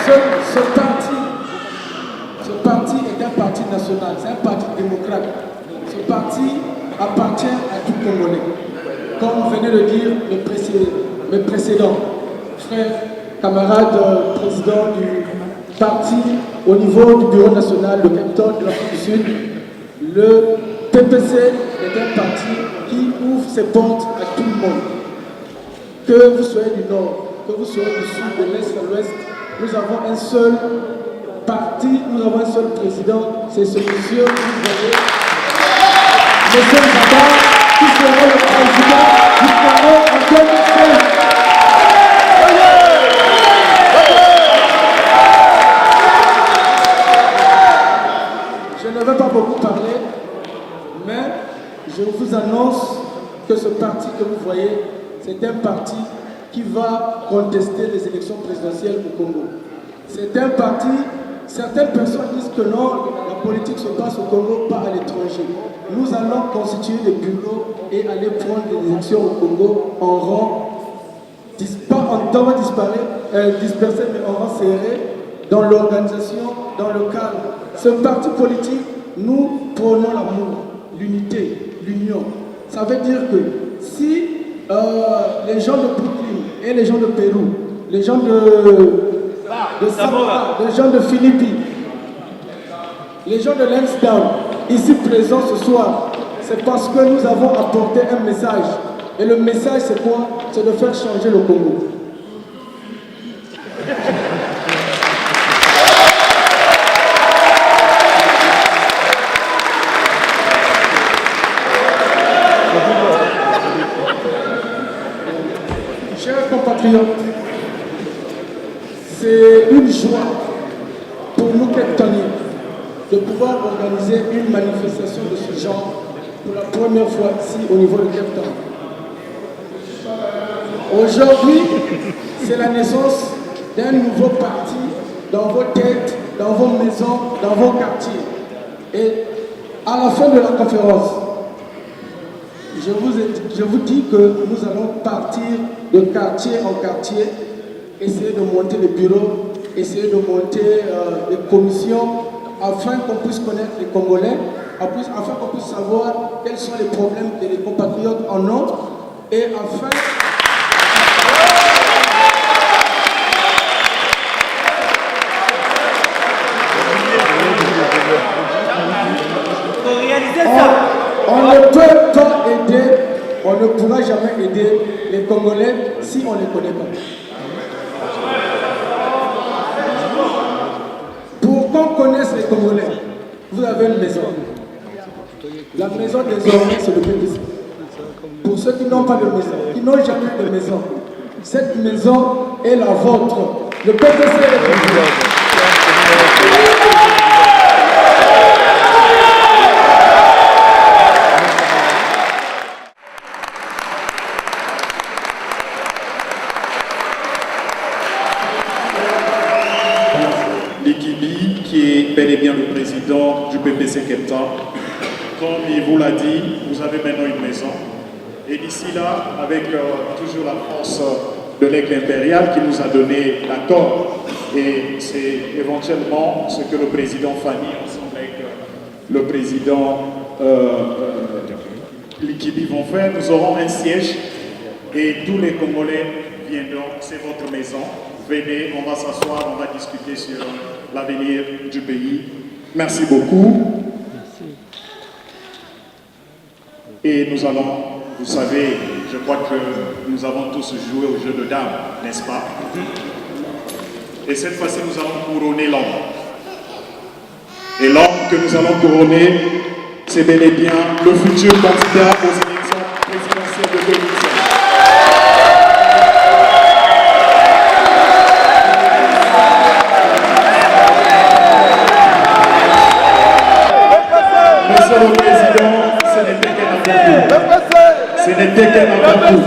Ce parti est un parti national, c'est un parti démocrate. Ce parti appartient à tout Congolais. Comme venait de dire le précédent frère, camarade président du parti au niveau du bureau national de Capitole de l'Afrique du Sud, le PPC est un parti qui ouvre ses portes à tout le monde. Que vous soyez du nord, que vous soyez du sud, de l'est à l'ouest, nous avons un seul parti, nous avons un seul président, c'est ce monsieur que vous voyez, M. Zaba, qui sera le président du Congo en 2016. Je ne vais pas beaucoup parler, mais je vous annonce que ce parti que vous voyez, c'est un parti qui va contester les élections présidentielles au Congo. C'est un parti, certaines personnes disent que non, la politique se passe au Congo, pas à l'étranger. Nous allons constituer des bureaux et aller prendre des élections au Congo en rang, pas en temps dispersé, mais en rang serré, dans l'organisation, dans le cadre. Ce parti politique, nous prenons l'amour, l'unité, l'union. Ça veut dire que si les gens de Brooklyn et les gens de Pérou, les gens de Samora, les gens de Philippines, les gens de Lansdowne, ici présents ce soir, c'est parce que nous avons apporté un message. Et le message, c'est quoi? C'est de faire changer le Congo. Chers compatriotes, c'est une joie pour nous Capitoliens de pouvoir organiser une manifestation de ce genre pour la première fois ici au niveau de Cape Town. Aujourd'hui, c'est la naissance d'un nouveau parti dans vos têtes, dans vos maisons, dans vos quartiers. Et à la fin de la conférence, je vous dis que nous allons partir de quartier en quartier, essayer de monter les bureaux, essayer de monter des commissions afin qu'on puisse connaître les Congolais, afin qu'on puisse savoir quels sont les problèmes que les compatriotes en ont et afin... On ne peut pas aider, on ne pourra jamais aider les Congolais si on ne les connaît pas. Pour qu'on connaisse les Congolais, vous avez une maison. La maison désormais, c'est le PPC. Pour ceux qui n'ont pas de maison, qui n'ont jamais de maison, cette maison est la vôtre. Le PPC est le PPC. Bel et bien le président du PPC Cape Town. Comme il vous l'a dit, vous avez maintenant une maison. Et d'ici là, avec toujours la France de l'Aigle impérial qui nous a donné l'accord, et c'est éventuellement ce que le président Fani, ensemble avec le président Likibi vont faire, nous aurons un siège et tous les Congolais viendront, c'est votre maison. Venez, on va s'asseoir, on va discuter sur l'avenir du pays. Merci beaucoup. Et nous allons, vous savez, je crois que nous avons tous joué au jeu de dames, n'est-ce pas? Et cette fois-ci, nous allons couronner l'homme. Et l'homme que nous allons couronner, c'est bel et bien le futur candidat aux élections présidentielles de 2016. Monsieur le Président, ce n'était qu'un avant-goût. Ce n'était qu'un avant-goût.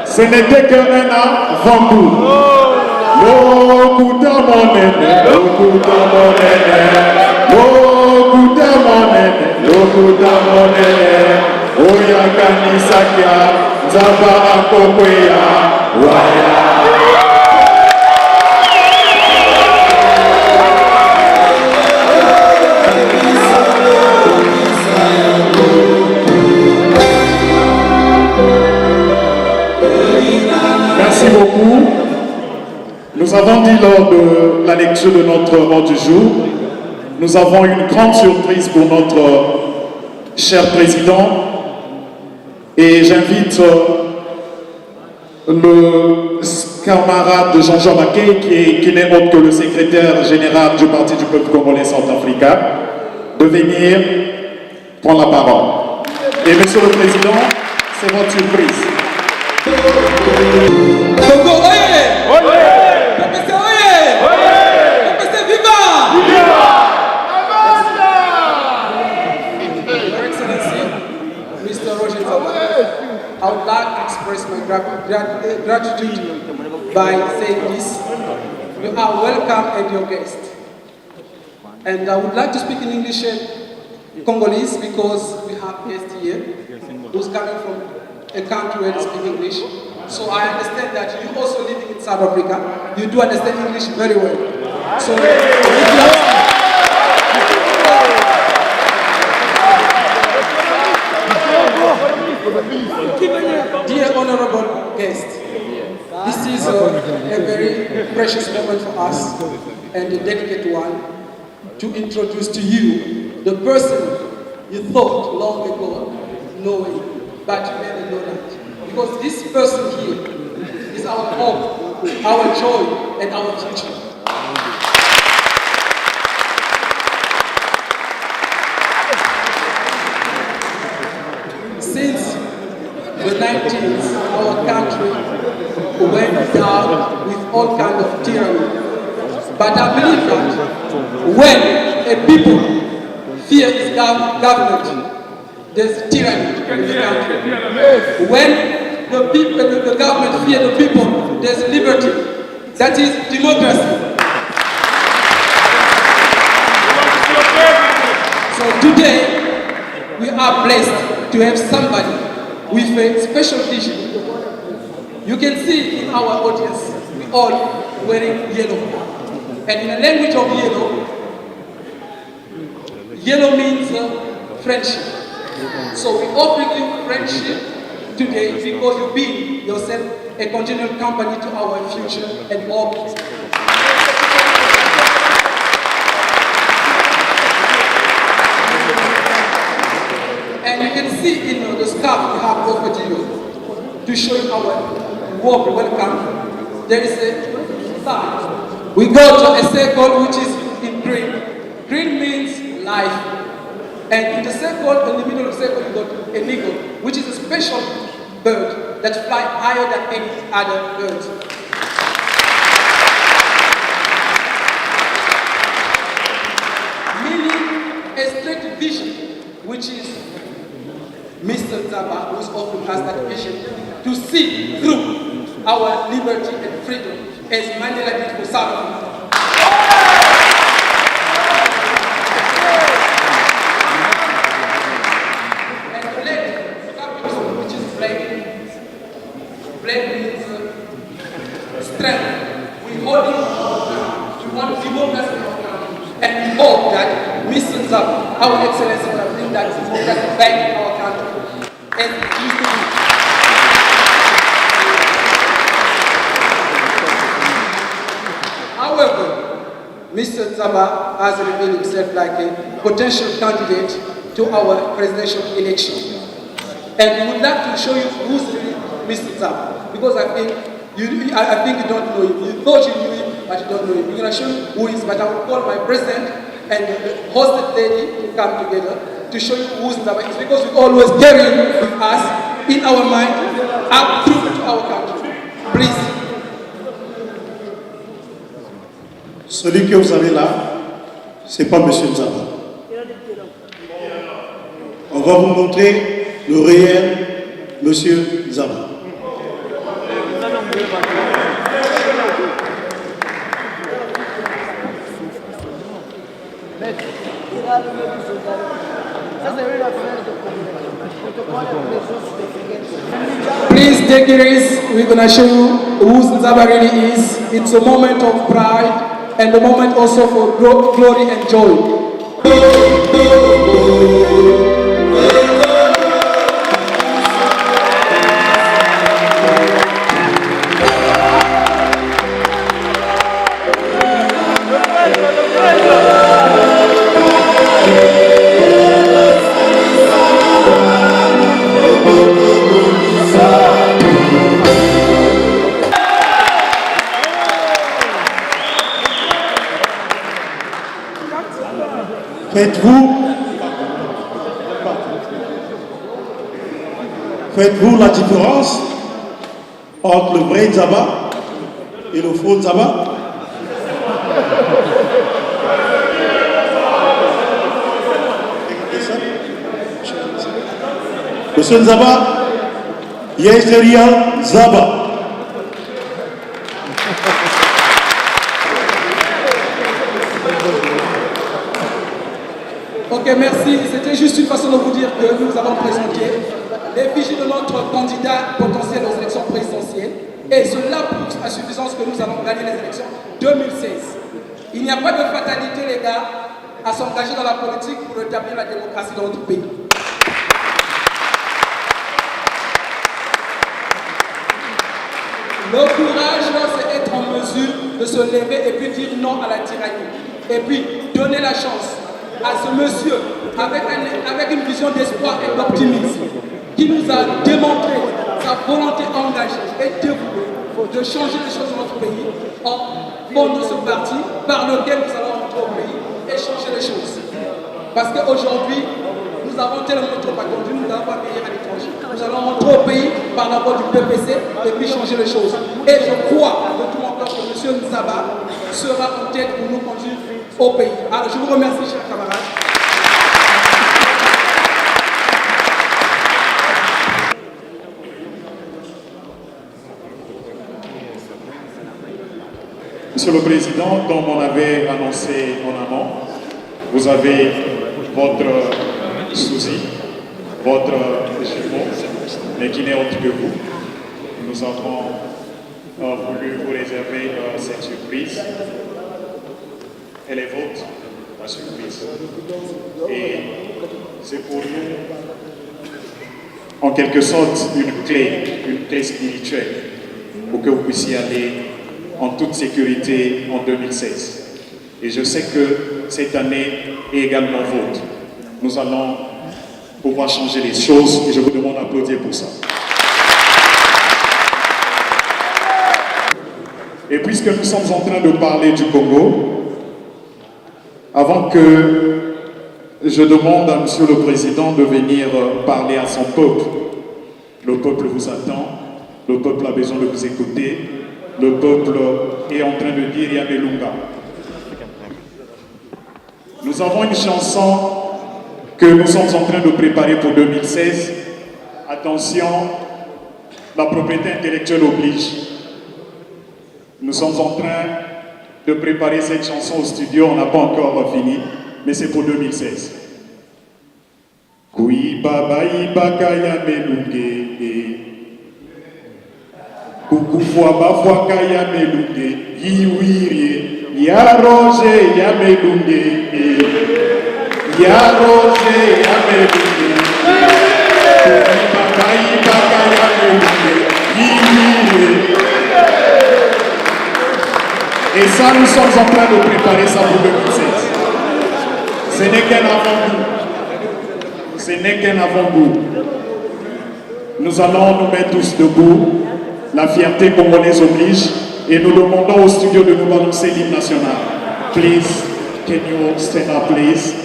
Ce n'était qu'un avant-goût. Lokuta monene, lokuta monene, lokuta monene, lokuta monene. Oya kanisakia, nzaba akokwea, waya. beaucoup. Nous avons dit lors de la lecture de notre ordre du jour, nous avons une grande surprise pour notre cher président. Et j'invite le camarade de Jean-Jean Mackay, qui n'est autre que le secrétaire général du Parti du peuple congolais centrafricain, de venir prendre la parole. Et monsieur le président, c'est votre surprise. Congo, oye! PPC, oye! PPC, viva! Your Excellency, Mr. Roger Nzaba, I would like to express my gratitude by saying this. You are welcome and your guest. And I would like to speak in English and Congolese because we have guests here who's coming from a country where they speak English. So I understand that you also living in South Africa. You do understand English very well. So dear honorable guest, this is a very precious moment for us and a delicate one to introduce to you the person you thought long ago knowing, but you never know that. Because this person here is our hope, our joy, and our future. Since the 19th, our country went down with all kinds of tyranny. But I believe that when a people fear its government, there's tyranny in the country. When the government fear the people, there's liberty. That is democracy. So today, we are blessed to have somebody with a special vision. You can see in our audience, we all wearing yellow. And in the language of yellow, yellow means friendship. So we offer you friendship today because you be yourself a continual company to our future and hope. And you can see in the scarf we have offered you to show you our warm welcome. There is a sign. We go to a circle which is in green. Green means life. And in the circle, in the middle of the circle, you got an eagle, which is a special bird that flies higher than any other bird. Meaning a straight vision, which is Mr. Nzaba, who's offering us that vision to see through our liberty and freedom as Mandela did for South Africa. Black means strength. We hold it, we want democracy in our country. And we hope that Mr. Nzaba, our Excellency, will bring that democracy back in our country. And it used to be. However, Mr. Nzaba has revealed himself like a potential candidate to our presidential election. And we would like to show you who's really Mr. Nzaba, because I think you don't know him. You thought you knew him, but you don't know him. We're going to show you who he is, but I will call my president and the hosted lady to come together to show you who Nzaba is, because we always carry him with us in our mind up through to our country. Please. Celui que vous avez là, ce n'est pas M. Nzaba. On va vous montrer le réel M. Nzaba. Please take it easy. We're going to show you who Nzaba really is. It's a moment of pride and a moment also for glory and joy. faites-vous la différence entre le vrai Nzaba et le faux Nzaba? Monsieur Nzaba, Yeserial Nzaba. Ok, merci. C'était juste une façon de vous dire que nous avons présenté l'effigie de notre candidat potentiel aux élections présidentielles. Et cela prouve à suffisance que nous allons gagner les élections 2016. Il n'y a pas de fatalité, les gars, à s'engager dans la politique pour rétablir la démocratie dans notre pays. Le courage, c'est être en mesure de se lever et puis dire non à la tyrannie. Et puis donner la chance à ce monsieur avec une vision d'espoir et d'optimisme qui nous a démontré sa volonté engagée et dévouée de changer les choses dans notre pays en fondant ce parti par lequel nous allons rentrer au pays et changer les choses. Parce qu'aujourd'hui, nous avons tellement trop attendu, nous n'allons pas payer à l'étranger. Nous allons rentrer au pays par la voie du PPC et puis changer les choses. Et je crois de tout mon cœur que M. Nzaba sera en tête pour nous conduire au pays. Alors je vous remercie, chers camarades. Monsieur le Président, comme on avait annoncé en amont, vous avez votre souci, votre jumeau, mais qui n'est autre que vous. Nous avons voulu vous réserver cette surprise. Elle est vôtre, la surprise. Et c'est pour nous, en quelque sorte, une clé spirituelle, pour que vous puissiez aller en toute sécurité en 2016. Et je sais que cette année est également vôtre. Nous allons pouvoir changer les choses et je vous demande d'applaudir pour ça. Et puisque nous sommes en train de parler du Congo, avant que je demande à Monsieur le Président de venir parler à son peuple, le peuple vous attend, le peuple a besoin de vous écouter, le peuple est en train de dire Yamelunga. Nous avons une chanson que nous sommes en train de préparer pour 2016. Attention, la propriété intellectuelle oblige. Nous sommes en train de préparer cette chanson au studio, on n'a pas encore fini, mais c'est pour 2016. Kui baba ibaka Yamelunge, kukufwa bafwaka Yamelunge, yiwirie, ya roje Yamelunge, ya roje Yamelunge, kui baba ibaka Yamelunge, yiwirie. Et ça, nous sommes en train de préparer ça pour 2016. Ce n'est qu'un avant-goût. Ce n'est qu'un avant-goût. Nous allons nous mettre tous debout. La fierté congolaise oblige. Et nous demandons au studio de nous balancer l'hymne national. Please, can you stand up, please?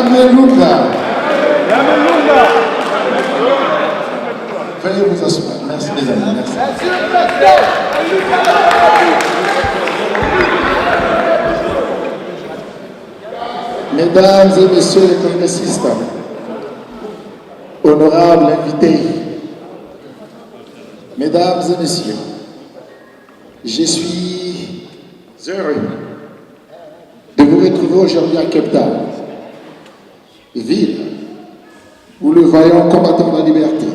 Yamelunga. Veuillez vous asseoir. Merci les amis. Merci. Mesdames et messieurs les congressistes, honorables invités, mesdames et messieurs, je suis heureux de vous retrouver aujourd'hui à Cape Town, ville où le vaillant combattant de la liberté,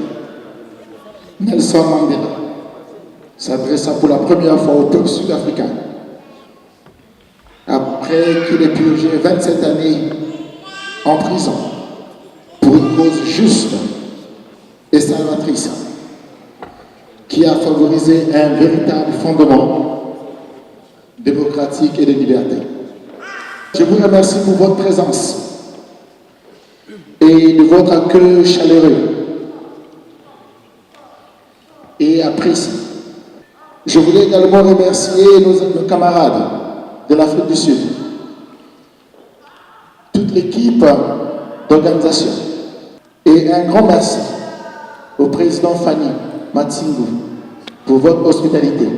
Nelson Mandela, s'adressa pour la première fois au peuple sud-africain, après qu'il ait purgé 27 années en prison pour une cause juste et salvatrice, qui a favorisé un véritable fondement démocratique et de liberté. Je vous remercie pour votre présence et de votre accueil chaleureux et apprécié. Je voulais également remercier nos camarades de l'Afrique du Sud, toute l'équipe d'organisation, et un grand merci au président Fanny Matsingou pour votre hospitalité.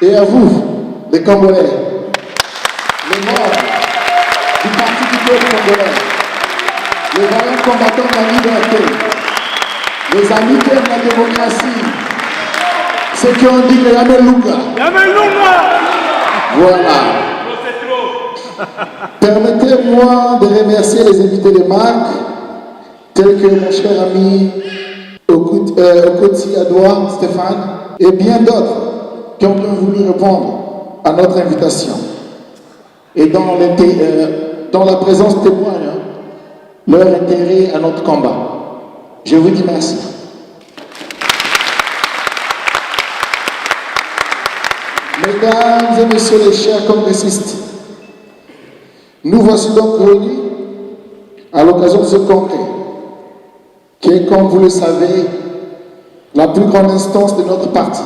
Et à vous, les Congolais, les membres du Parti du peuple congolais, les vaillants combattants de la liberté, les amis qui aiment la démocratie, ceux qui ont dit que Yamelunga. Voilà. Permettez-moi de remercier les invités de marque, tels que mon cher ami Okoti Adouard Stéphane, et bien d'autres qui ont bien voulu répondre à notre invitation. Et dans la présence témoigne leur intérêt à notre combat. Je vous dis merci. Mesdames et messieurs les chers congressistes, nous voici donc réunis à l'occasion de ce congrès, qui est, comme vous le savez, la plus grande instance de notre parti.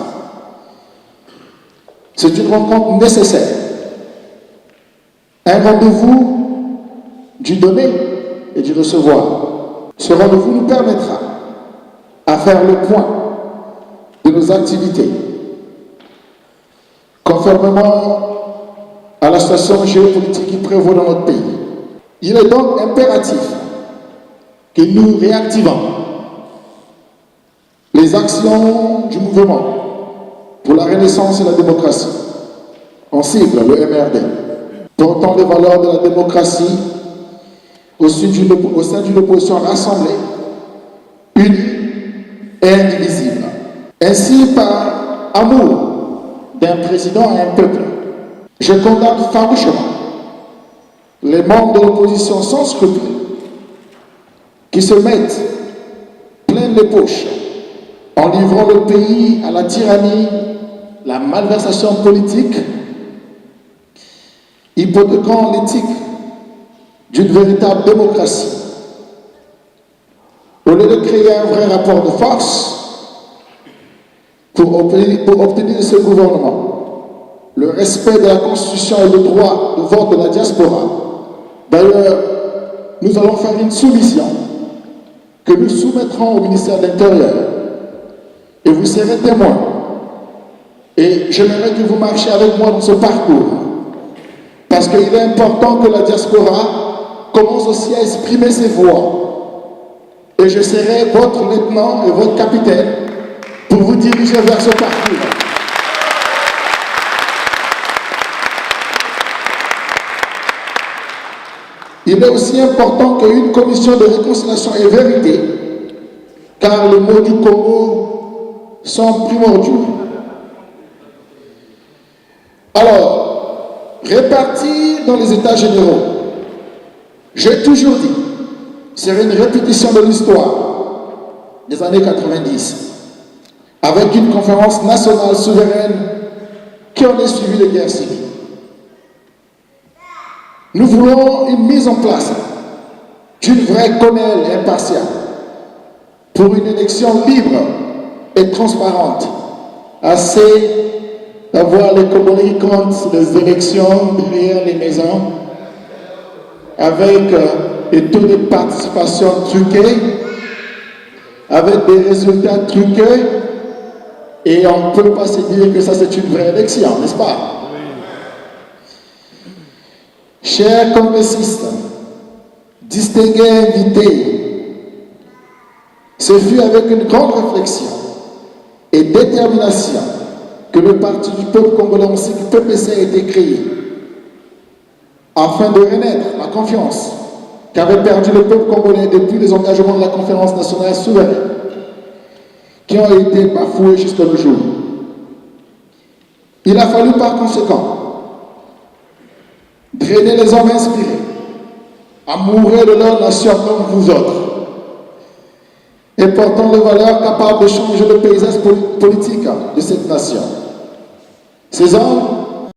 C'est une rencontre nécessaire, un rendez-vous du donner et du recevoir. Ce rendez-vous nous permettra à faire le point de nos activités, conformément à la situation géopolitique qui prévaut dans notre pays. Il est donc impératif que nous réactivons les actions du mouvement pour la renaissance et la démocratie, en sigle le MRD, portant les valeurs de la démocratie au sein d'une opposition rassemblée, unie et indivisible. Ainsi, par amour d'un président et un peuple, je condamne farouchement les membres de l'opposition sans scrupules qui se mettent plein les poches en livrant le pays à la tyrannie, la malversation politique, hypothéquant l'éthique d'une véritable démocratie. Au lieu de créer un vrai rapport de force pour obtenir de ce gouvernement le respect de la Constitution et le droit de vote de la diaspora. D'ailleurs, nous allons faire une soumission que nous soumettrons au ministère de l'Intérieur et vous serez témoins. Et j'aimerais que vous marchiez avec moi dans ce parcours parce qu'il est important que la diaspora commence aussi à exprimer ses voix. Et je serai votre lieutenant et votre capitaine pour vous diriger vers ce parcours. Il est aussi important qu'une commission de réconciliation et vérité, car les mots du Congo sont primordiaux. Alors, répartis dans les états généraux, j'ai toujours dit, c'est une répétition de l'histoire des années 90, avec une conférence nationale souveraine qui en est suivie de guerre civile. Nous voulons une mise en place d'une vraie CONEL impartiale pour une élection libre et transparente, assez d'avoir les Congolais qui comptent les élections derrière les maisons avec et taux de participation truqués, avec des résultats truqués, et on ne peut pas se dire que ça c'est une vraie élection, n'est-ce pas? Chers congressistes, distingués invités, ce fut avec une grande réflexion et détermination que le Parti du peuple congolais, on sait que le PPC a été créé afin de renaître la confiance qu'avait perdu le peuple congolais depuis les engagements de la conférence nationale souveraine qui ont été bafoués jusqu'à nos jours. Il a fallu par conséquent drainer les hommes inspirés à mourir de leur nation comme vous autres et portant les valeurs capables de changer le paysage politique de cette nation. Ces hommes